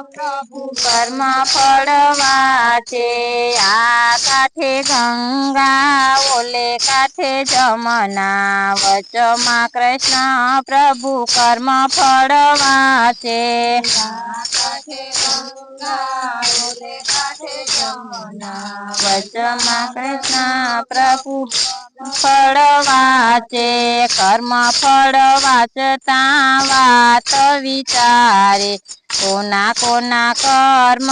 પ્રભુ કર્મ ફળવા છે આ કાંઠે ગંગા ઓલે કાંઠે જમના વચમાં કૃષ્ણ પ્રભુ કર્મ ફળવા છે કાંઠે ગંગા ઓલે કાંઠે જમના વચમાં કૃષ્ણ પ્રભુ ફળવા છે કર્મ ફળવા છતાં વાત વિચારે કોના કોના કર્મ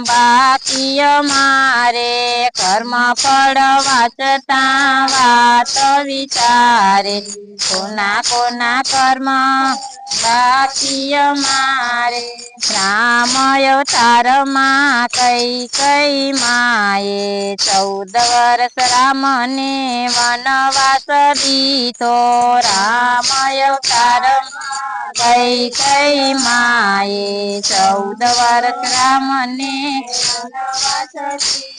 બાકી મારે કર્મ ફળવા છતાં વાત વિચારે કોના કોના કર્મ બાકી મારે રામ અવતારમાં કઈ માએ 14 વર્ષ રામને વનવાસ દીધો રામ અવતારમાં કઈ માએ 14 વર્ષ રામને વનવાસ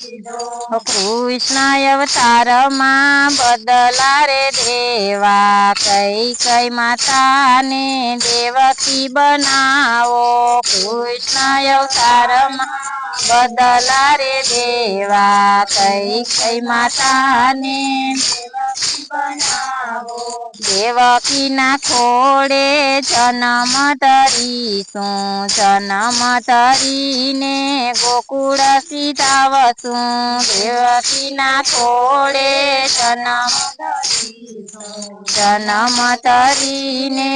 દીધો કૃષ્ણ અવતારમાં બદલા રે દેવા કઈ માતાને દેવકી બનાવો કૃષ્ણ અવતારમાં બદલા રે દેવા કઈ માતાને દેવકી ના ખોડે જન્મ ધરીશું જન્મ ધરીને ગોકુળ સીધાવશું દેવકી ના ખોડે જન્મ ધરીને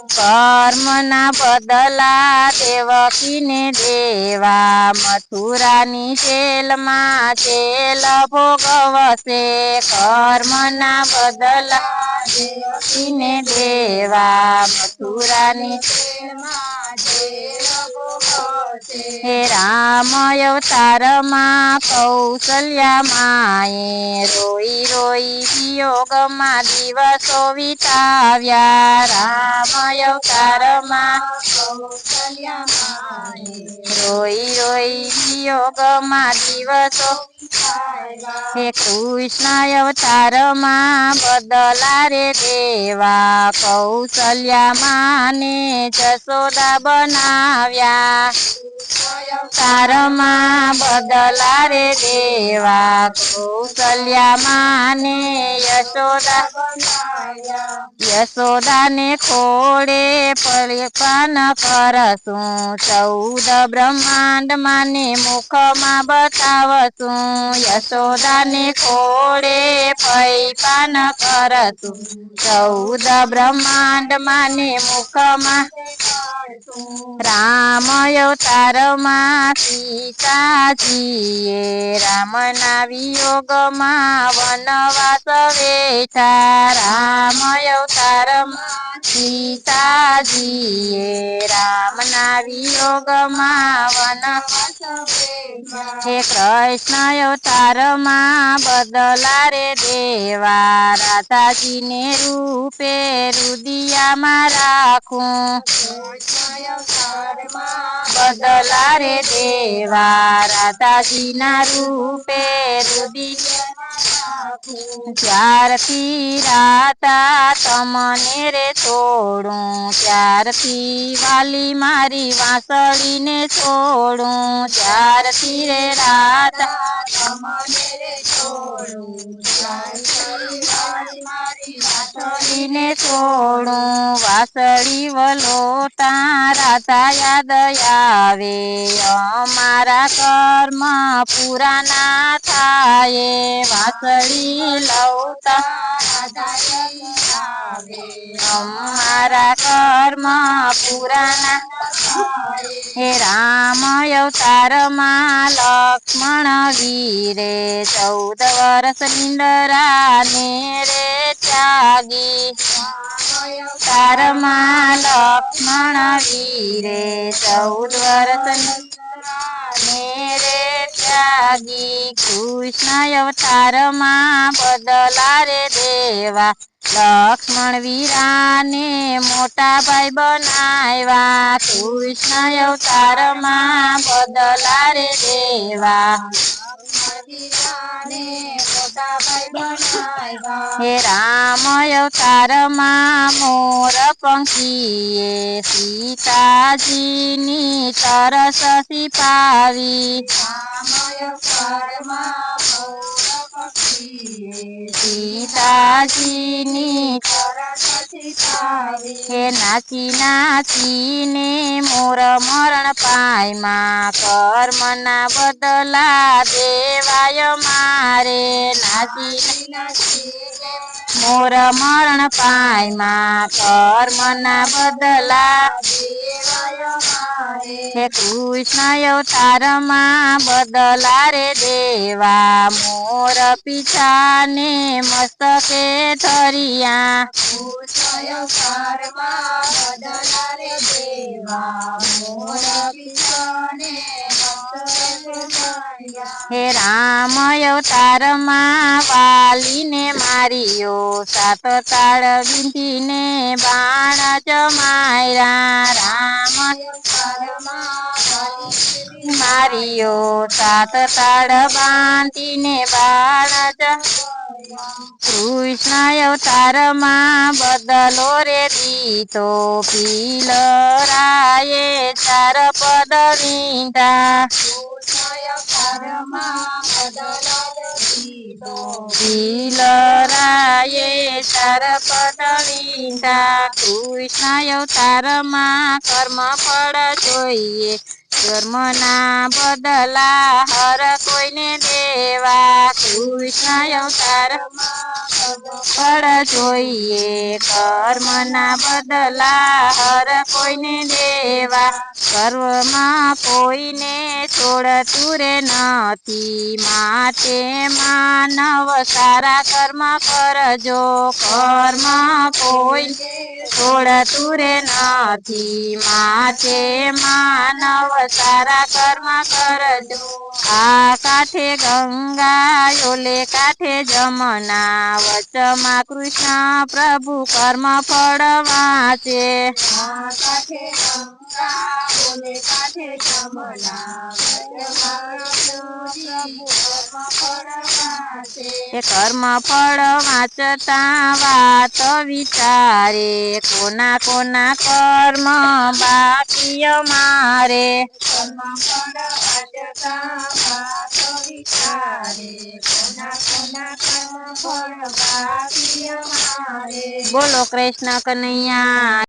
કર્મ ના બદલા દેવકીને દેવા મથુરાની જેલમાં જેલ ભોગવશે કર્મ ના બદલા દેવકીને દેવા મથુરાની જેલમાં જેલ ભોગવશે હે રામ અવતારમાં કૌશલ્યા માએ રોઈ રોઈ વિયોગમાં દિવસો વિતાવ્યા રામ અવતારમાં કૌશલ્યા માએ રોઈ રોઈ વિયોગમાં દિવસો હે કૃષ્ણ અવતારમાં બદલા રે દેવા કૌશલ્યા માને જશોદા બનાવ્યા અવતારમાં બદલા રે દેવા કૌશલ્યા માને યશોદાને ખોડે પરિપાન કરશું 14 બ્રહ્માંડ માને મુખમાં બતાવશું યશોદાને ખોડે પરિપાન કરશું 14 બ્રહ્માંડ માને મુખમાં રામ અવતારમાં સીતાજીએ રામના વિયોગમાં વનવાસ વેઠા રામ અવતારમાં સીતાજીએ રામના વિયોગમાં વનવાસ વેઠા હે કૃષ્ણ અવતારમાં બદલા રે દેવા રાધાજીને રૂપે રુદિયામાં રાખું બદલા રે દેવા રાધાજીના રૂપે ત્યારથી રાધા તમને રે છોડું ત્યારથી વાલી મારી વાંસળીને છોડું ત્યારથી રે રાધા તમને રે છોડું વાંસળીને છોડું વાંસળી વલોટા રાધા યાદ આવે અમારા કર્મ પૂરા ના થાય વાંસળી લવતા અમારા કર્મ પૂરા ના હે રામ અવતારમાં લક્ષ્મણ વીરે 14 વર્ષ નિંદરાને રે ત્યાગી અવતારમાં લક્ષ્મણ વીરે 14 વર્ષ રે ત્યાગી કૃષ્ણ અવતારમાં બદલા રે દેવા લક્ષ્મણ વીરાને મોટા ભાઈ બનાવ્યા કૃષ્ણ અવતારમાં બદલા રે દેવા હે રામ અવતારમાં મોર પંખીએ સીતાજીની તરસ સિપાવી. સીતાજીની હે નાચી નાચીને મોર મરણ પાયમાં કર્મના બદલા દેવાય મારે. નાચી મોર મરણ પાયમાં કર્મના બદલા હે કૃષ્ણ અવતારમાં બદલા રે દેવા મોર પીછાને મસ્તકે ધરિયા. હે રામ અવતારમાં વાલીને માર્યો સાત તાળ વિંધીને બાણ જમાયરા. રામ માર્યો સાત તાળ બાંધીને બાણ કૃષ્ણ અવતારમાં બદલો રે દીધો પીલરાએ ચાર પદ વીંધા. પીલરાએ ચાર પદ વીંધા. કૃષ્ણ અવતારમાં કર્મ ફળ જોઈએ કર્મના બદલા હર કોઈને દેવા. કૃષ્ણ અવતારમાં ફળ જોઈએ કર્મના બદલા હર કોઈને દેવા. કર્મમાં કોઈને છોડતું રે નથી માટે માનવ સારા કર્મ કરજો. કર્મ કોઈ છોડતું રે નથી માટે માનવ સારા કર્મ કરજો. આ કાંઠે ગંગા ઓલે કાંઠે જમના વચમાં કૃષ્ણ પ્રભુ કર્મ ફળ વાંચે. એ કર્મ ફળ વાંચતા વાત વિચારે કોના કોના કર્મ બાકી અમારે. બોલો કૃષ્ણ કનૈયા